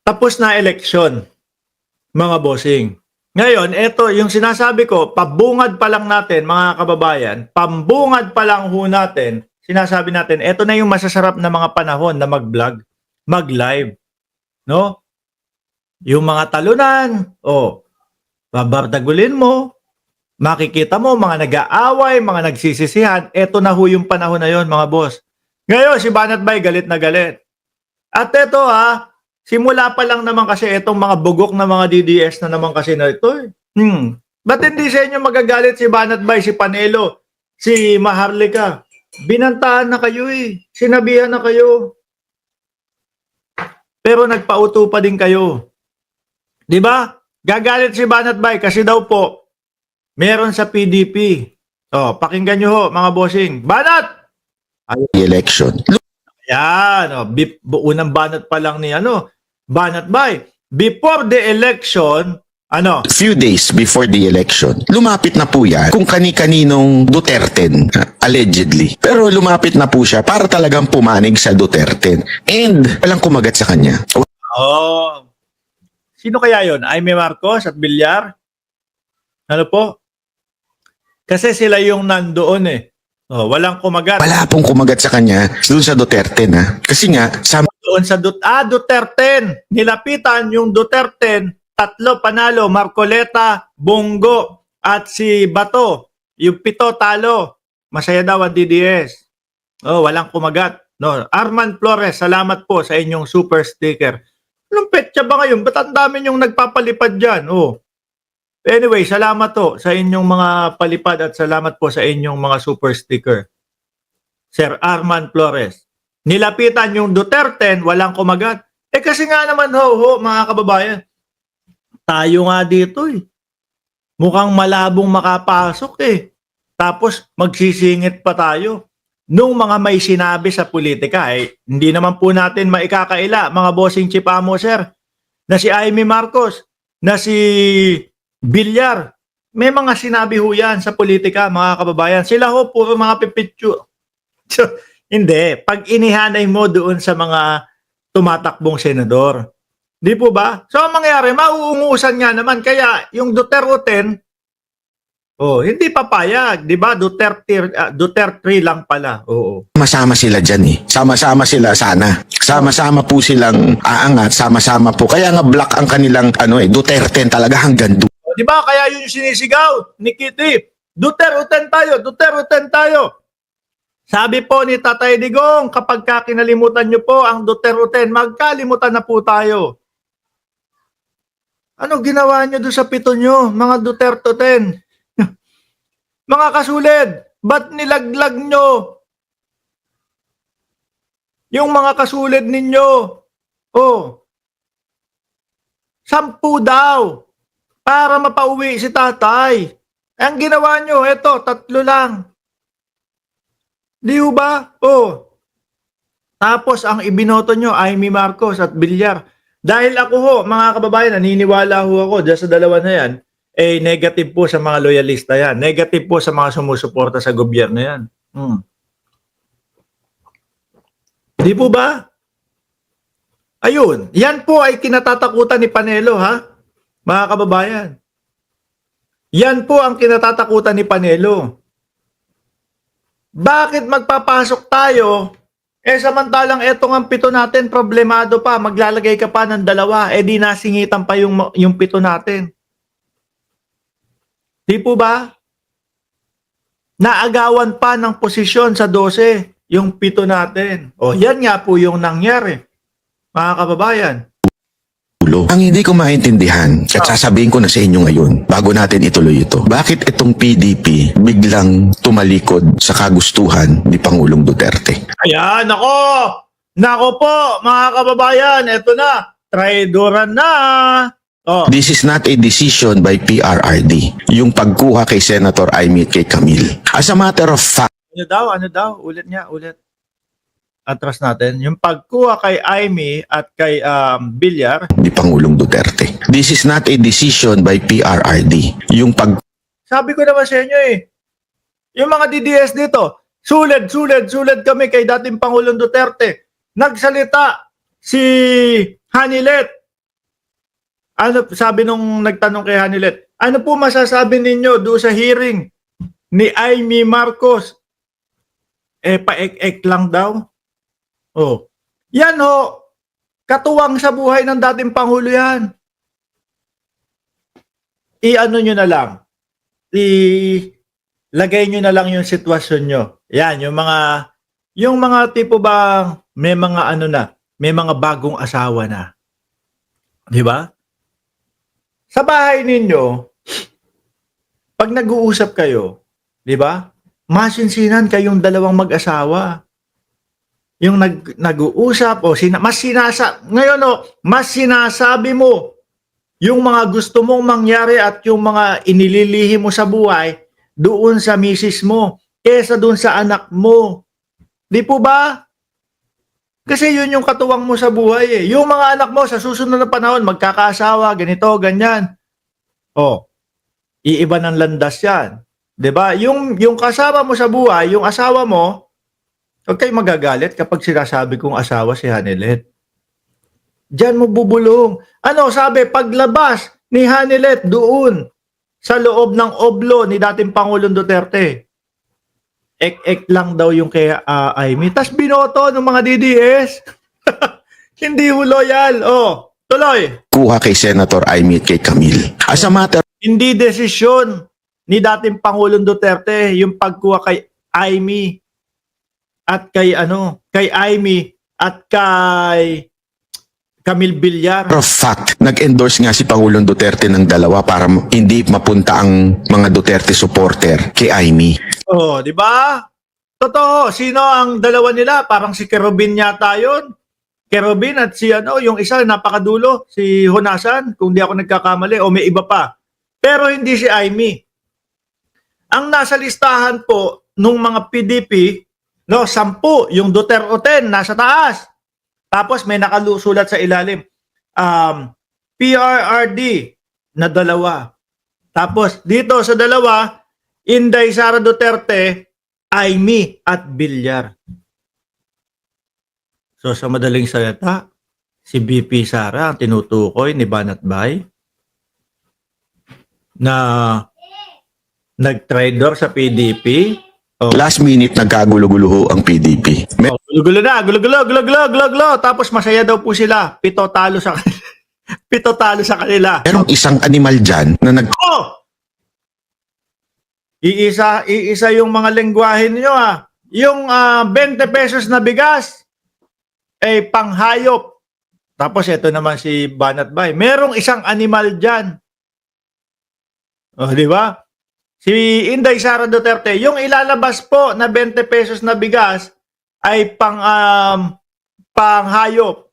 Tapos na eleksyon, mga bossing. Ngayon, ito yung sinasabi ko, pabungad pa lang natin, mga kababayan, pambungad pa lang ho natin, sinasabi natin, ito na yung masasarap na mga panahon na mag-vlog, mag-live, no? Yung mga talunan, babardagulin mo, makikita mo, mga nag-aaway, mga nagsisisihan, ito na ho yung panahon na yon, mga boss. Ngayon, si Banat Bay galit na galit. At ito simula pa lang naman kasi itong mga bugok na mga DDS na naman kasi na ito eh. Ba't hindi sa inyo magagalit si Banat Bay, si Panelo, si Maharlika? Binantaan na kayo eh. Sinabihan na kayo. Pero nagpauto pa din kayo. Di ba? Gagalit si Banat Bay kasi daw po meron sa PDP. Pakinggan nyo ho, mga bossing. Banat! Election. Yan, unang banat pa lang ni Banat Bay. Before the election, Few days before the election, lumapit na po yan kung kani-kaninong Duterte, allegedly. Pero lumapit na po siya para talagang pumanig sa Duterte. And walang kumagat sa kanya. Sino kaya yon? Jaime Marcos at Villar? Ano po? Kasi sila yung nandoon eh. Walang kumagat. Wala pong kumagat sa kanya doon sa Duterte na. Kasi nga, doon sa Duterte. Nilapitan yung Duterte, tatlo panalo, Marcoleta, Bongo, at si Bato. Yung 7 talo. Masaya daw ang DDS. Walang kumagat. No, Arman Flores, salamat po sa inyong super sticker. Anong petsa ba ngayon? Ba't ang dami yung nagpapalipad dyan? Anyway, salamat to sa inyong mga palipad at salamat po sa inyong mga super sticker. Sir Arman Flores. Nilapitan yung Duterte, walang kumagat. Kasi nga naman mga kababayan, tayo nga dito eh. Mukhang malabong makapasok eh. Tapos magsisingit pa tayo. Nung mga may sinabi sa politika, hindi naman po natin maikakaila, mga bossing Chipamo, sir, na si Jaime Marcos, na si Villar, may mga sinabi ho yan sa politika, mga kababayan. Sila ho puro mga pipitsu. Hindi. Pag inihanay mo doon sa mga tumatakbong senador. Di po ba? So, ang mangyayari, mauungusan nga naman. Kaya, yung Duterte, hindi papayag. Di ba? Duterte lang pala. Oo. sama-sama sila dyan eh. Sama-sama sila sana. Sama-sama po silang aangat. Sama-sama po. Kaya nga black ang kanilang Duterte talaga hanggang doon. Di ba? Kaya yun yung sinisigaw ni Kitty. Duterte tayo. Duterte tayo. Sabi po ni Tatay Digong, kapag kinalimutan nyo po ang Duterte, magkalimutan na po tayo. Ano ginawa nyo doon sa 7 nyo, mga Duterte? Mga kasulid, ba't nilaglag nyo yung mga kasulid ninyo? 10 daw para mapauwi si tatay. Ang ginawa nyo, 3 lang. Di ba? Tapos ang ibinoto nyo, Jaime Marcos at Villar. Dahil ako mga kababayan, naniniwala ako dyan sa dalawa na yan, negative po sa mga loyalista yan. Negative po sa mga sumusuporta sa gobyerno yan. Di po ba? Ayun, yan po ay kinatatakutan ni Panelo, mga kababayan. Yan po ang kinatatakutan ni Panelo. Bakit magpapasok tayo, samantalang etong ang 7 natin, problemado pa, maglalagay ka pa ng 2, di nasingitan pa yung 7 natin. Di po ba? Naagawan pa ng posisyon sa 12, yung 7 natin. Yan nga po yung nangyari, mga kababayan. Ang hindi ko maintindihan, at sasabihin ko na sa inyo ngayon, bago natin ituloy ito, bakit itong PDP biglang tumalikod sa kagustuhan ni Pangulong Duterte? Ayan, Nako po, mga kababayan, eto na, traidoran na. This is not a decision by PRRD, yung pagkuha kay Senator Jaime kay Camille. As a matter of fact, Ano daw? Ulit. Atras natin. Yung pagkuha kay Jaime at kay Villar. Ni Pangulong Duterte. This is not a decision by PRRD. Yung Sabi ko naman sa inyo yung mga DDS dito, suled kami kay dating Pangulong Duterte. Nagsalita si Hanilet Ano sabi nung nagtanong kay Hanilet, ano po masasabi ninyo doon sa hearing ni Amy Marcos? Paek-ek lang daw. Oh. Yan ho, katuwang sa buhay ng dating Pangulo yan. I-ano nyo na lang. Lagay nyo na lang yung sitwasyon nyo. Yan, yung mga tipo bang may mga ano na, may mga bagong asawa na. Di ba? Sa bahay ninyo, pag nag-uusap kayo, di ba? Masinsinan kayong dalawang mag-asawa. Yung nag-uusap o mas sinasabi mo yung mga gusto mong mangyari at yung mga inililihi mo sa buhay doon sa misis mo kesa doon sa anak mo. Di po ba? Kasi yun yung katuwang mo sa buhay eh. Yung mga anak mo sa susunod na panahon, magkakaasawa, ganito, ganyan. Oh, iiba ng landas yan. 'Di ba? Yung kasama mo sa buhay, yung asawa mo, huwag kayo magagalit kapag sinasabi kong asawa si Hanilet. Diyan mo bubulong. Ano sabi, paglabas ni Hanilet doon sa loob ng oblo ni dating Pangulong Duterte, ek-ek lang daw yung kay Amy. Tas binoto ng mga DDS. Hindi ho loyal. Oh, tuloy. Kuha kay Senator Amy at kay Camille. As a matter Hindi desisyon ni dating Pangulong Duterte yung pagkuha kay Amy at kay Amy at kay Camille Villar. of fact, nag-endorse nga si Pangulong Duterte ng dalawa para hindi mapunta ang mga Duterte supporter kay Amy. Oh, di ba? Totoo, sino ang dalawa nila? Parang si Kerubin yata yun. Kerubin at si yung isa napakadulo, si Honasan, kung di ako nagkakamali, o may iba pa. Pero hindi si Amy. Ang nasa listahan po nung mga PDP, 10, yung Duterte nasa taas. Tapos may nakalusulat sa ilalim, PRRD na 2. Tapos dito sa 2, Inday Sara Duterte, Amy at Villar. So sa madaling salita, si BP Sara ang tinutukoy ni Banat Bay na nag-traitor sa PDP. Last minute nagkagulo-gulo ho ang PDP. Gulo-gulo na, gulo-gulo. Tapos masaya daw po sila. 7 talo sa kanila. Merong isang animal dyan na Iisa yung mga lengguwahe niyo Yung 20 pesos na bigas panghayop. Tapos ito naman si Banat Bay. Merong isang animal dyan. Di ba? Si Inday Sara Duterte, yung ilalabas po na 20 pesos na bigas ay panghayop.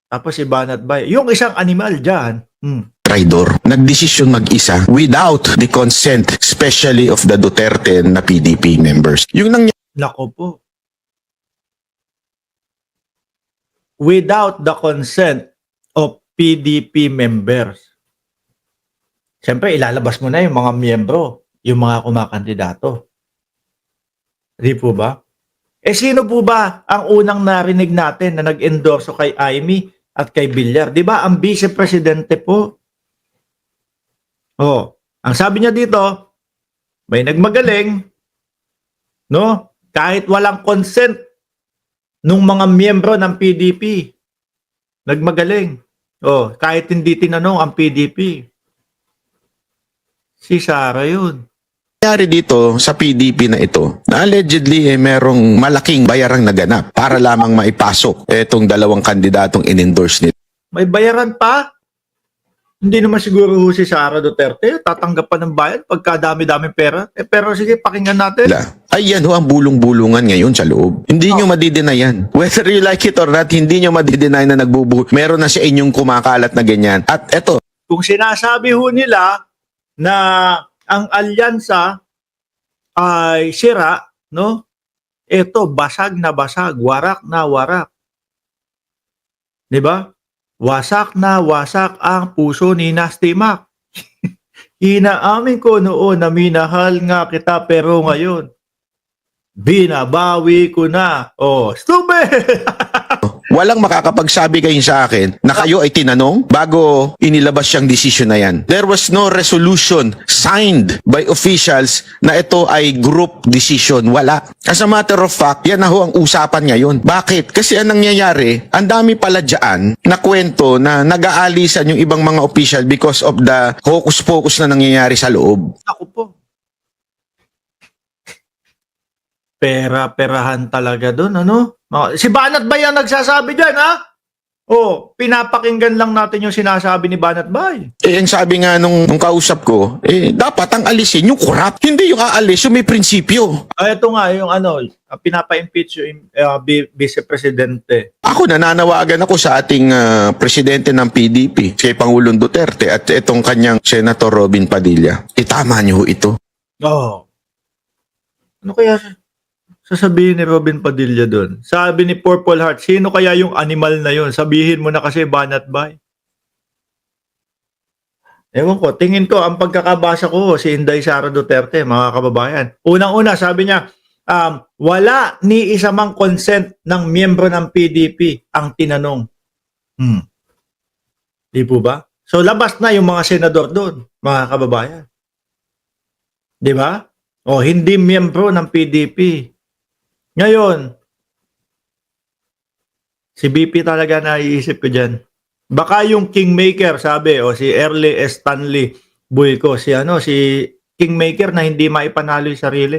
Tapos si Banat Bay, yung isang animal dyan. traidor, nagdesisyon mag-isa without the consent, especially of the Duterte na PDP members. Yung Nako po. Without the consent of PDP members. Siyempre, ilalabas mo na yung mga miyembro, yung mga kumakandidato. Di po ba? Sino po ba ang unang narinig natin na nag-endorso kay Amy at kay Villar? Di ba? Ang vice-presidente po. Ang sabi niya dito, may nagmagaling, no? Kahit walang consent ng mga miyembro ng PDP. Nagmagaling. Kahit hindi tinanong ang PDP. Si Sara yun. nangyari dito sa PDP na ito, na allegedly merong malaking bayarang naganap para lamang maipasok itong dalawang kandidatong in-endorse nila. May bayaran pa? Hindi naman siguro si Sara Duterte tatanggap pa ng bayan pagkadami-daming pera. Pero sige, pakinggan natin. Ayan ho ang bulong-bulungan ngayon sa loob. Hindi nyo madideny yan. Whether you like it or not, hindi nyo madideny na meron na sa inyong kumakalat na ganyan. At eto, kung sinasabi ho nila na ang alyansa ay sira, no? Ito, basag na basag, warak na warak. 'Di ba? Wasak na wasak ang puso ni Nasty Mac. Inaamin ko noon na minahal nga kita pero ngayon binabawi ko na. Stupid! Walang makakapagsabi kayo sa akin na kayo ay tinanong bago inilabas siyang desisyon na yan. There was no resolution signed by officials na ito ay group decision. Wala. As a matter of fact, yan na ho ang usapan ngayon. Bakit? Kasi ang nangyayari, ang dami pala dyan na kwento na nag-aalisan yung ibang mga official because of the hocus-pocus na nangyayari sa loob. Ako po. Pera-perahan talaga doon, ano? Si Banat Bay ang nagsasabi dyan, ha? Oh, pinapakinggan lang natin yung sinasabi ni Banat Bay. Ang sabi nga nung kausap ko, dapat ang alisin yung corrupt. Hindi yung aalis yung may prinsipyo. Ito nga, yung pinapa-impeach yung Vice Presidente. Ako, nananawagan ako sa ating presidente ng PDP, kay Pangulong Duterte at itong kanyang Senator Robin Padilla. Itama niyo ho ito. Oh. Ano kaya sasabihin ni Robin Padilla doon? Sabi ni Purple Heart, sino kaya yung animal na yun? Sabihin mo na kasi, Banat Bay. Ewan ko, tingin ko, ang pagkakabasa ko, si Inday Sara Duterte, mga kababayan. Unang-una, sabi niya, wala ni isa mang consent ng miyembro ng PDP ang tinanong. Di po ba? So, labas na yung mga senador doon, mga kababayan. Di ba? O, hindi miyembro ng PDP. Ngayon, si BP talaga naiisip ko dyan. Baka yung Kingmaker, sabi, o si Early Stanley Buico, si Kingmaker na hindi maipanalo yung sarili.